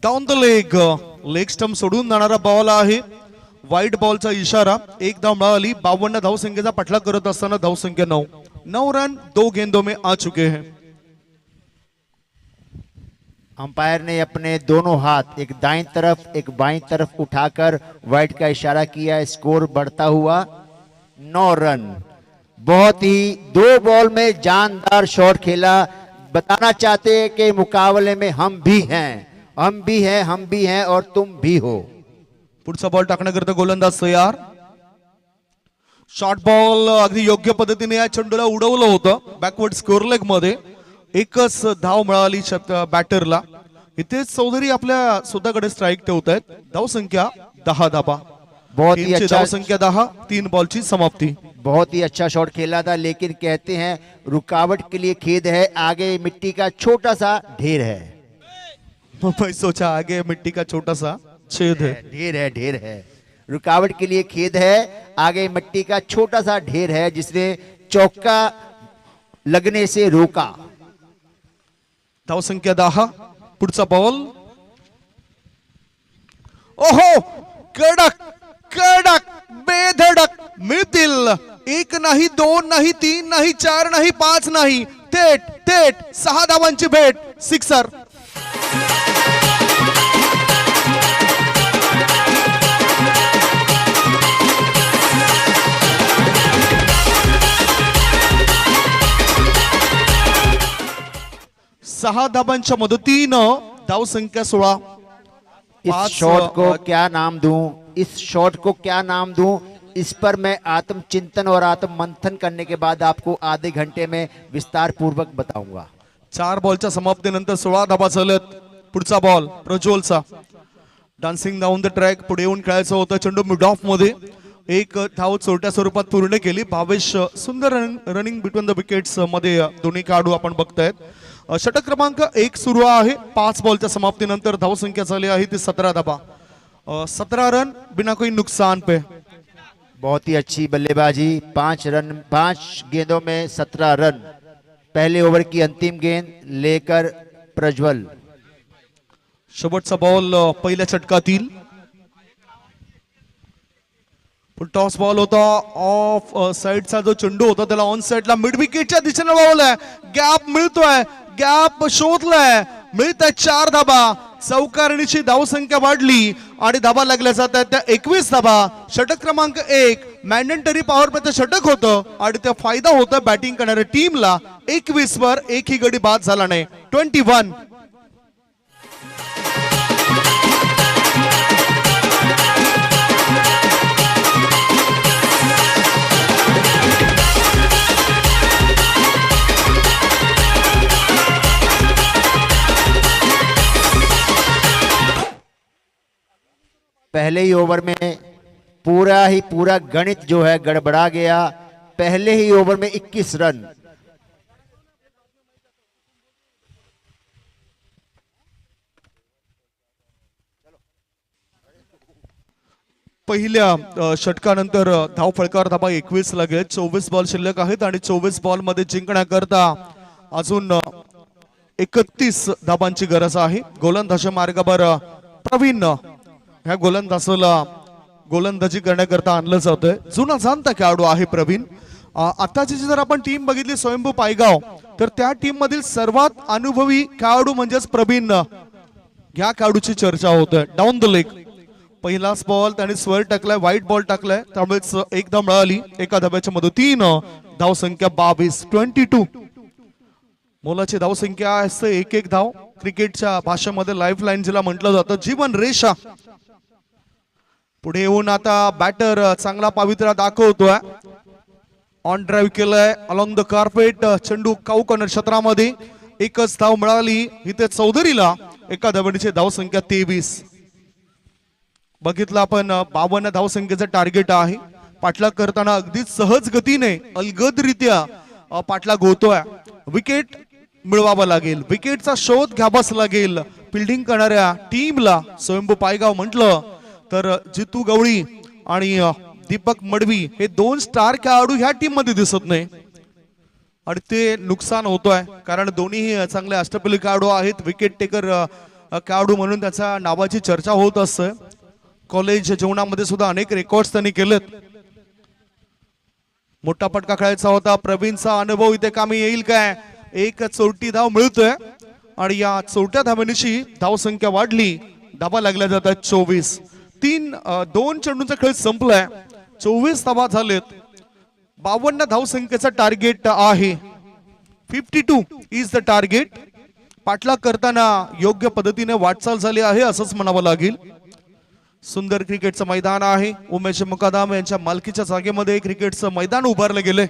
down the leg. Leg stump सोडून जाणारा बॉल आहे. वाईट बॉलचा इशारा. 1 धाव मिळाली. 52 धावसंख्येचा पाठलाग करत असताना धावसंख्या 9 रन 2 गेंदों में आ चुके हैं. अंपायर ने अपने दोनों हाथ एक दाईं तरफ एक बाईं तरफ उठाकर वाइड का इशारा किया। स्कोर बढ़ता हुआ 9 रन। बहुत ही 2 बॉल में जानदार शॉट खेला। बताना चाहते हैं कि मुकाबले में हम भी हैं और तुम भी हो। पुढचा बॉल टाकण्याकरता गोलंदाज तयार। शॉर्ट बॉल अगदी योग्य पद्धतीने या चेंडूला उडवलं होतं बॅकवर्ड स्कोर लेग मध्ये। एकच धाव मिळाली बॅटरला। हितेश चौधरी आपल्या स्वतःकडे स्ट्राइक ठेवतायत। धाव संख्या 10 धाबा। बहुत ही अच्छा धाव संख्या 10, 3 बॉल की समाप्ति। बहुत ही अच्छा शॉट खेला था, लेकिन कहते हैं रुकावट के लिए खेद है, आगे मिट्टी का छोटा सा ढेर है। मैं सोचा आगे मिट्टी का छोटा सा छेद है। ढेर है, ढेर है। रुकावट के लिए खेद है। आगे मिट्टी का छोटा सा ढेर है जिसने चौका लगने से रोका। धावसंख्या 10, पुढचा बॉल। ओहो, कडक कडक बेधडक मिळतील। एक नाही, दोन नाही, तीन नाही, चार नाही, पाच नाही, थेट थेट 6 धावांची भेट, सिक्सर। सहा धाबांच्या मदतीनं धावसंख्या 16। इस शॉट को क्या नाम दूं, इस शॉट को क्या नाम दूं, इस पर मैं आत्मचिंतन और आत्म मंथन करने के बाद आपको आधे घंटे में विस्तार पूर्वक बताऊंगा। 4 बॉलच्या समाप्तीनंतर 16 धाबा झाल्यात। पुढचा बॉल प्रज्वलचा। डान्सिंग डाऊन द ट्रॅक, पुढे येऊन खेळायचं होतं चेंडू मिड ऑफ मध्ये। एक धाव चोरट्या स्वरूपात पूर्ण केली। भावेश सुंदर रनिंग बिटवीन द विकेट्स मध्ये दोन्ही खेळाडू आपण बघतायत। षटक क्रमांक 1 सुरू आहे। 5 बॉलच्या समाप्तीनंतर धावसंख्या झाली आहे ती 17 धाबा। 17 रन बिना कोई नुकसान पे। बहुत ही अच्छी बल्लेबाजी। 5 रन, 5 गेंदों में 17 रन। पहले ओवर की अंतिम गेंद लेकर प्रज्वल। शेवटचा बॉल पहिल्या षटकातील। टॉस बॉल होता ऑफ साइडचा जो चेंडू होता त्याला ऑन साइडला मिड विकेटच्या दिशेने वळवलाय। गॅप मिळतोय, गॅप शोधलाय, मिळताय 4 धाबा। चौकारणीची धावसंख्या वाढली आणि धाबा लागल्या जात आहेत त्या 21 धाबा। षटक क्रमांक 1 मॅन्डेटरी पॉवर प्लेचं षटक होतं आणि त्या फायदा होता बॅटिंग करणाऱ्या टीमला। 21 वर एकही गडी बाद झाला नाही। 21। पहले ही ओवर में पूरा गणित जो है गड़बड़ा गया। पहले ही ओवर में 21 रन। पहिल्या षटकानंतर धाव फळकावर धाबा 21 लागेल। 24 बॉल शिल्लक आहेत आणि 24 बॉल मध्ये जिंकण्याकरता अजून 31 धाबांची गरज आहे। गोलंदाज मार्गावर प्रवीण ह्या गोलंदाजाला गोलंदाजी करण्याकरता आणलं जातंय। जुना जाणता खेळाडू आहे प्रवीण। आताची जर आपण टीम बघितली स्वयंभू पायगाव तर त्या टीम मधील सर्वात अनुभवी खेळाडू म्हणजेच प्रवीण ह्या खेळाडूची चर्चा होते। डाऊन द लेग पहिलाच बॉल त्याने स्वर टाकलाय, व्हाईट बॉल टाकलाय, त्यामुळेच एक धाव मिळाली। एका धाब्याच्या मदतीनं धावसंख्या 22। 22 मोलाची धावसंख्या असते। एक धाव क्रिकेटच्या भाषेमध्ये लाईफ लाईन जिला म्हटलं जातं, जीवन रेषा। पुढे येऊन आता बॅटर चांगला पवित्रा दाखवतोय। ऑन ड्राईव्ह केलाय अलॉंग द कार्पेट। चेंडू काऊ कॉर्नर क्षेत्रामध्ये। एकच धाव मिळाली इथे चौधरीला। एका धावणीची धावसंख्या 23। बघितलं आपण 52 धावसंख्येचं टार्गेट आहे। पाठलाग करताना अगदी सहज गतीने अलगदरित्या पाठलाग होतोय। विकेट मिळवावा लागेल, विकेटचा शोध घ्यावाच लागेल फिल्डिंग करणाऱ्या टीमला। स्वयंभू पायगाव म्हटलं तर जितू गवळी आणि दीपक मडवी हे 2 स्टार खेळाडू ह्या टीम मध्ये दिसत नाही आणि ते नुकसान होतोय कारण दोन्ही चांगले अष्टपैलू खेळाडू आहेत। विकेट टेकर खेळाडू म्हणून त्याच्या नावाची चर्चा होत असते। कॉलेज जीवनामध्ये सुद्धा अनेक रेकॉर्ड्स त्यांनी केलेत। मोठा फटका खेळायचा होता। प्रवीणचा अनुभव इथे कामी येईल काय? एक चौटी धाव मिळतोय आणि या चौथ्या धावणीची धावसंख्या वाढली। धाबा लागल्या जातात 24। 2 चेंडूंचा खेळ संपलाय। 24 धाबा झालेत। 52 धावसंख्येचा टार्गेट आहे। 52 इज द टार्गेट। पाठलाग करताना योग्य पद्धतीने वाटचाल झाली आहे असंच म्हणावं लागेल। सुंदर क्रिकेटचं मैदान आहे। उमेश मुकादम यांच्या मालकीच्या जागेमध्ये क्रिकेटचं मैदान उभारलं गेले।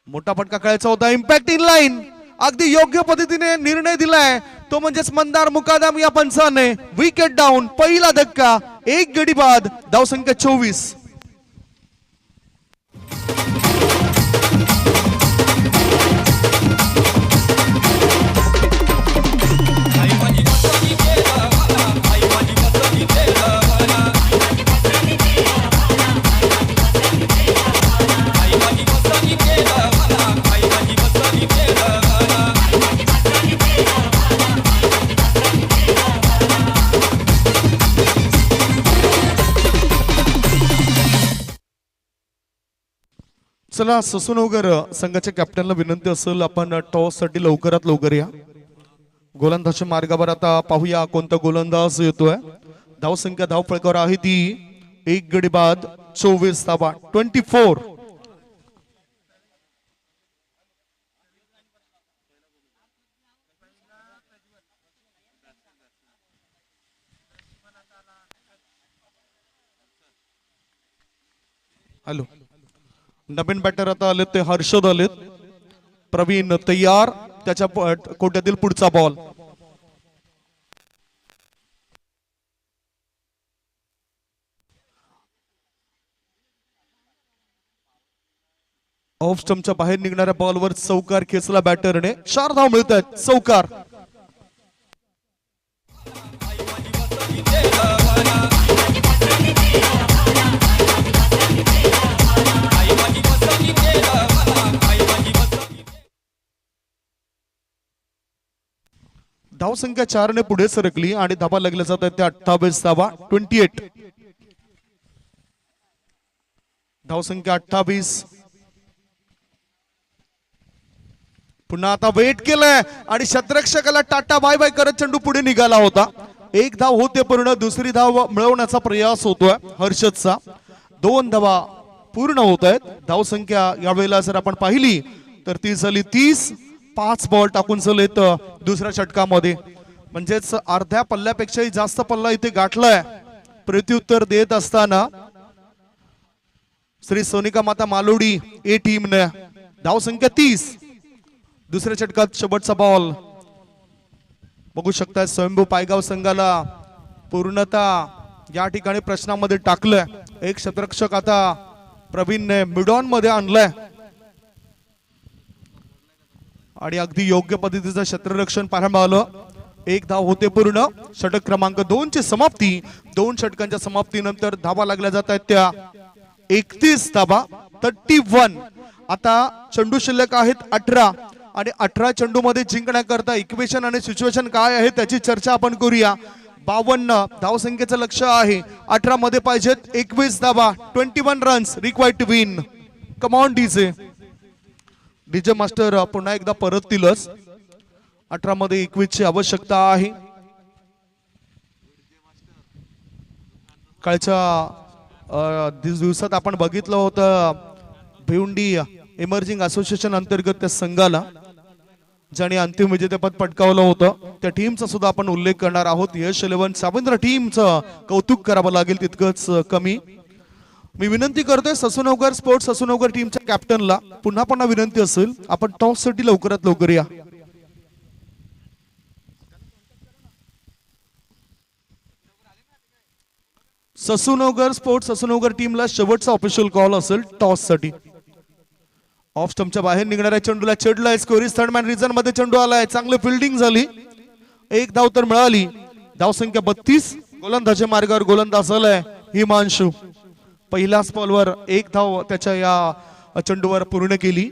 मोठा फटका खेळायचा होता। इम्पॅक्ट इन लाईन अगदी योग्य पद्धतीने निर्णय दिलाय तो म्हणजेच मंदार मुकादम या पंचाने। विकेट डाऊन, पहिला धक्का, एक गडी बाद, धावसंख्या 24। आई माझी चला ससूनगर संघाच्या कॅप्टनला विनंती असेल आपण टॉस साठी लवकरात लवकर या. गोलंदाज मार्गावर आता पाहूया कोणता गोलंदाज येतोय. धावसंख्या धावफळकावर आहे ती 1 गडी बाद 24 धावा 24. हॅलो, नवीन बॅटर आता आलेत ते हर्षद आलेत. प्रवीण तयार, त्याच्या कोट्यातील पुढचा बॉल. ऑफ स्टंपच्या बाहेर निघणाऱ्या बॉलवर चौकार खेचला बॅटरने. 4 धाव मिळत आहेत. चौकार. धावसंख्या 4 ने पुढे सरकली आणि धाबा लागल्या जात आहेत त्या 28 धावा 28. धावसंख्या 28. पुन्हा आता वेट केलंय आणि शतरक्षकाला टाटा बाय बाय करत चेंडू पुढे निघाला होता. 1 धाव होते पूर्ण, दुसरी धाव मिळवण्याचा प्रयास होतोय हर्षदचा. 2 धावा पूर्ण होत आहेत. धावसंख्या यावेळेला जर आपण पाहिली तर ती झाली 30. 5 बॉल टाकून चलेत दुसऱ्या षटकामध्ये. म्हणजेच अर्ध्या पल्ल्यापेक्षाही जास्त पल्ला इथे गाठलाय. प्रत्युत्तर देत असताना श्री सोनिका माता मालोडी ए टीमने. धावसंख्या 30. दुसऱ्या षटकात शेवटचा बॉल बघू शकता. स्वयंभू पायगाव संघाला पूर्णतः या ठिकाणी प्रश्नामध्ये टाकलंय. एक क्षेत्ररक्षक आता प्रवीणने मिडॉन मध्ये आणलाय आणि अगदी योग्य पद्धतीचं क्षेत्ररक्षण पाहायला आलं. 1 धाव होते पूर्ण. षटक क्रमांक 2 ची समाप्ती. 2 षटकांच्या समाप्तीनंतर धावा लागल्या जात आहेत त्या 31 धावा 31. आता चेंडू शिल्लक आहेत 18 आणि 18 चेंडू मध्ये जिंकण्याकरता इक्वेशन आणि सिच्युएशन काय आहे त्याची चर्चा आपण करूया. 52 धावसंख्येचं लक्ष आहे. 18 मध्ये पाहिजेत 21 धावा 21 runs required to win. Come on DJ. DJ master पुन्हा एकदा परततीलच. 18 मध्ये 21 ची आवश्यकता आहे. कालच्या दिवसात आपण बघितलं होतं भिवंडी इमर्जिंग असोसिएशन अंतर्गत त्या संघाला ज्याने अंतिम विजेतेपद पटकावलं होतं त्या टीमचा सुद्धा आपण उल्लेख करणार आहोत. यश 11 सावंत्र टीमचं कौतुक करावं लागेल तितकंच कमी. मी विनंती करतोय ससूनगर स्पोर्ट्स ससूनगर टीमच्या कॅप्टनला पुन्हा पुन्हा विनंती असेल आपण टॉस साठी लवकरात लवकर या. ससूनगर स्पोर्ट्स ससूनगर टीमला शेवटचा ऑफिशियल कॉल असेल टॉस साठी. ऑफ स्टंपच्या बाहेर निघणाऱ्या चेंडूला छेडलाय. स्कोरीज थर्ड मॅन रिझन मध्ये चेंडू आलाय. चांगली फिल्डिंग झाली. 1 धाव तर मिळाली. धावसंख्या 32. गोलंदाजी मार्गावर गोलंदाज आलाय हिमांशू. पहिल्याच बॉलवर 1 धाव त्याच्या या चेंडूवर पूर्ण केली.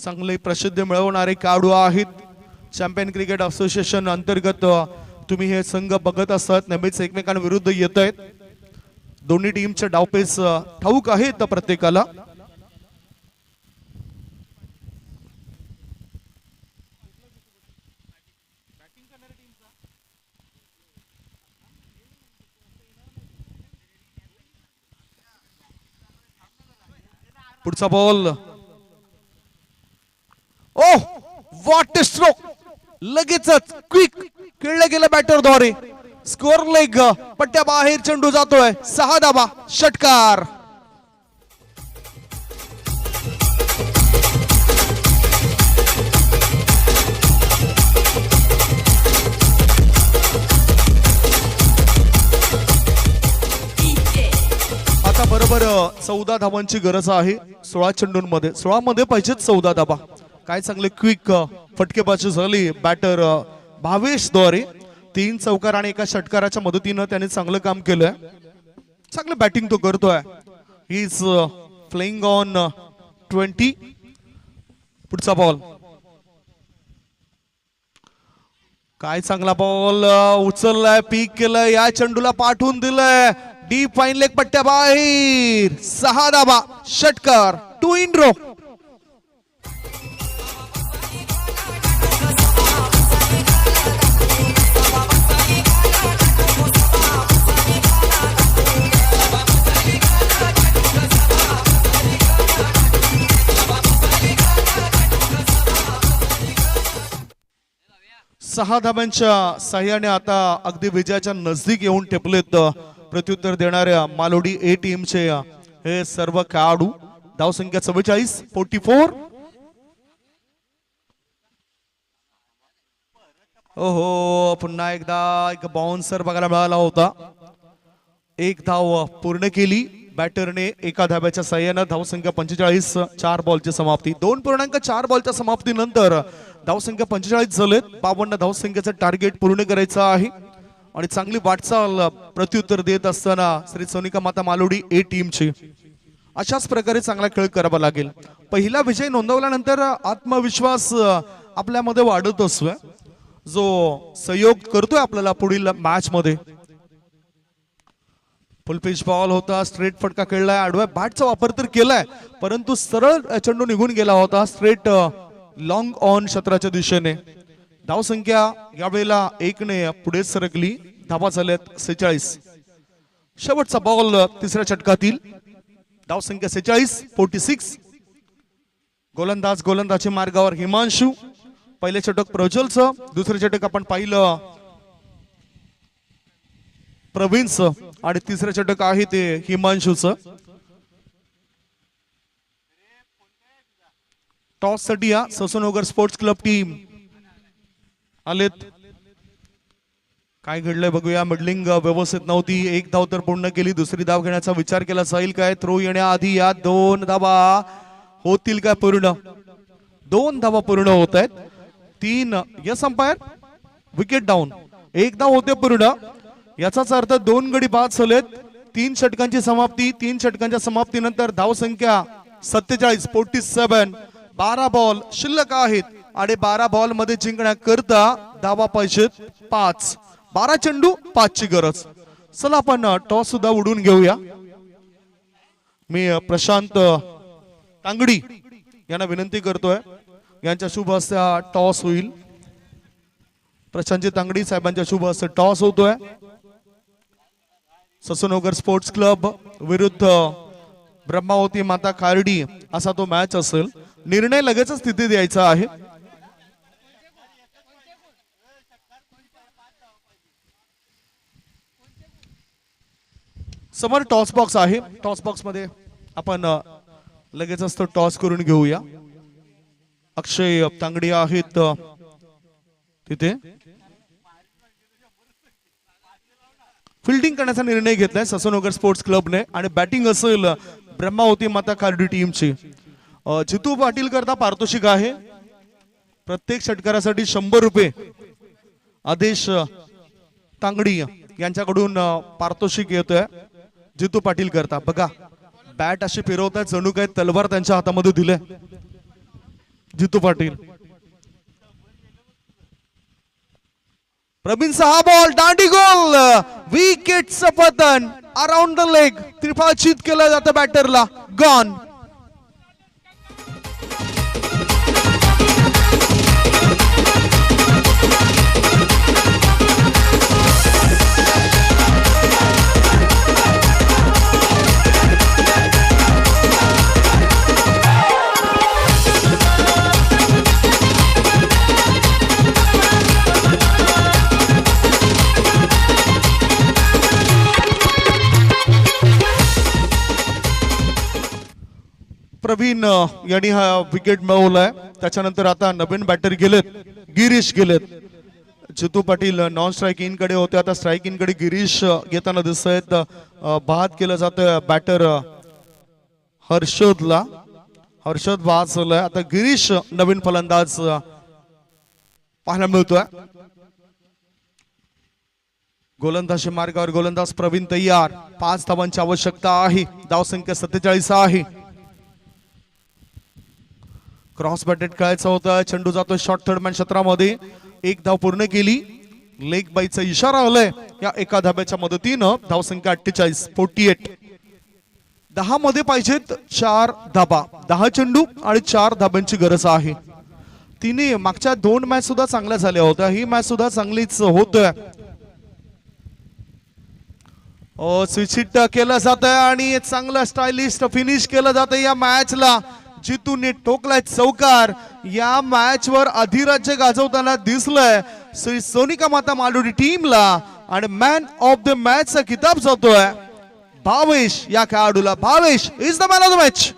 चांगले प्रसिद्धी मिळवणारे खेळाडू आहेत. चॅम्पियन क्रिकेट असोसिएशन अंतर्गत तुम्ही हे संघ बघत असतात. नेहमीच एकमेकांविरुद्ध येत आहेत. दोन्ही टीमचे डावपेच ठाऊक आहेत प्रत्येकाला. पुढचा बॉल. Oh what stroke. लगेचच क्विक खेळलं गेलं बॅटरद्वारे. स्कोर लेग पट्ट्या बाहेर चेंडू जातोय. 6 धावा षटकार. आता बरोबर 14 धावांची गरज आहे. 16 चेंडूंमध्ये 16 मध्ये पाहिजेत 14 धावा. काय चांगले क्विक फटकेबाजी झाली बॅटर भावेश द्वारे. 3 चौकार आणि 1 षटकाराच्या मदतीनं त्याने चांगलं काम केलंय. चांगलं बॅटिंग तो करतोय. He is flying on 20. पुढचा बॉल. काय चांगला बॉल उचललाय. पीक केलंय. या चेंडूला पाठवून दिलंय. डीप फाईन लेग पट्ट्या बाहेर 6 धावा षटकार 2 इन रो. सहा धाब्यांच्या साह्याने आता अगदी विजयाच्या नजदीक येऊन टेपलेत प्रत्युत्तर देणाऱ्या मालोडी ए टीमचे हे सर्व खेळाडू. धावसंख्या 44 44. ओहो पुन्हा एकदा एक बाउन्सर बघायला मिळाला होता. एक धाव पूर्ण केली बॅटरने एका धाब्याच्या साह्याने. धावसंख्या 45. 4 बॉलची समाप्ती. 2.4 बॉलच्या समाप्तीनंतर धावसंख्या 45 झालेत. 52 धावसंख्येचं टार्गेट पूर्ण करायचं आहे आणि चांगली वाटचाल प्रत्युत्तर देत असताना श्री सोनिका माता मालोडी ए टीमची अशाच प्रकारे चांगला खेळ करावा लागेल. पहिला विजय नोंदवल्यानंतर आत्मविश्वास आपल्यामध्ये वाढत असतोय जो सहयोग करतोय आपल्याला पुढील मॅच मध्ये. फुल पिच बॉल होता. स्ट्रेट फटका खेळलाय. आडव्या बॅटचा वापर तर केलाय परंतु सरळ चेंडू निघून गेला होता. स्ट्रेट लॉंग ऑन क्षेत्राच्या दिशेने. धावसंख्या यावेळेला 1 ने पुढे सरकली. धावा झाल्यात 46. शेवटचा बॉल तिसऱ्या षटकातील. धावसंख्या 46 46. गोलंदाजी मार्गावर हिमांशू. पहिले षटक प्रज्वलचं. दुसरे षटक आपण पाहिलं प्रवीणचं आणि तिसरे षटक आहे ते हिमांशूचं. टॉस साठी या ससूनगर स्पोर्ट्स क्लब टीम आलेत. काय घडलंय बघूया. मिडलिंग व्यवस्थित नव्हती. 1 धाव तर पूर्ण केली. दुसरी धाव घेण्याचा विचार केला जाईल काय. थ्रो येण्याआधी या 2 धावा होतील काय पूर्ण. 2 धावा पूर्ण होत आहेत. 3 यस अंपायर. Wicket down. 1 धाव होते पूर्ण. याचाच अर्थ 2 गडी बाद झालेत. 3 षटकांची समाप्ती. 3 षटकांच्या समाप्तीनंतर धावसंख्या 47 47. 12 बॉल शिल्लक आहेत आणि 12 बॉल मध्ये जिंकण्याकरता धावा पाहिजेत 5. 12 चेंडू 5 ची गरज. चला आपण टॉस सुद्धा उडून घेऊया. मी प्रशांत तांगडी यांना विनंती करतोय यांच्या शुभ हस्ते टॉस होईल. प्रशांतजी तांगडी साहेबांच्या शुभ हस्ते टॉस होतोय. ससूनगर स्पोर्ट्स क्लब विरुद्ध ब्रह्मावती माता खार्डी असा तो मॅच असेल. निर्णय लगेच स्थिती द्यायचा आहे. समोर टॉस बॉक्स आहे. टॉस बॉक्स मध्ये आपण लगेचच तो टॉस करून घेऊया. अक्षय तांगडी आहेत तिथे. फिल्डिंग करण्याचा निर्णय घेतलाय ससूनगर स्पोर्ट्स क्लबने आणि बॅटिंग असेल ब्रह्मावती माता खार्डी टीमची. जितू पाटील करता पारितोषिक आहे. प्रत्येक षटकारासाठी 100 रुपये आदेश तांगडी यांच्याकडून पारितोषिक येतोय. जितू पाटील करता बघा बॅट अशी फिरवतात जणू काय तलवार त्यांच्या हातामध्ये दिले. जितू पाटील. प्रवीण सहा बॉल दांडी गोल. विकेटचं पतन अराउंड द लेग. त्रिफळाचीत केलं जातं बॅटरला. गॉन. प्रवीण यांनी हा विकेट मिळवलाय. त्याच्यानंतर आता नवीन बॅटर गेलेत. गिरीश गेलेत. जितू पाटील नॉन स्ट्राईक इन कडे होते. आता स्ट्राईक इन कडे गिरीश घेताना दिसत आहेत. बाद केलं जातं बॅटर हर्षदला. हर्षद बाद झालाय. आता गिरीश नवीन फलंदाज पाहायला मिळतोय. गोलंदाजी मार्गावर गोलंदाज प्रवीण तयार. 5 धावांची आवश्यकता आहे. धावसंख्या 47 आहे. क्रॉस बॅटेड खेळायचा होता. चेंडू जातो शॉर्ट थर्ड मॅन क्षेत्रामध्ये. 1 धाव पूर्ण केली. लेग बाईचा इशारा आलाय या एका धाब्याच्या मदतीनं. धावसंख्या 48, 48. 10 मध्ये पाहिजेत 4 धाबा. 10 चेंडू आणि 4 धाब्यांची गरज आहे. तिने मागच्या 2 मॅच सुद्धा चांगल्या झाल्या होत्या, ही मॅच सुद्धा चांगलीच होतोय. स्विच हिट केलं जात आहे आणि चांगलं स्टायलिश फिनिश केलं जातं या मॅचला. जितूने ठोकलाय चौकार. या मॅच वर अधिराज्य गाजवताना दिसलंय श्री सोनिका माता मालुडी टीमला आणि मॅन ऑफ द मॅच चा किताब जातोय भावेश या खेळाडूला. Bhavesh is the man of the match.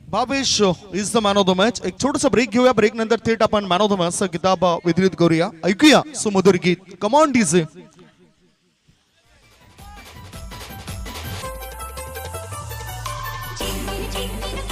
Bhavesh is the man of the match. एक छोटस ब्रेक घेऊया. ब्रेक नंतर थेट आपण मॅन ऑफ द मॅच चा किताब वितरित करूया. ऐकूया सुमधुर गीत. कम ऑन डीजे. Jimmy, Jimmy,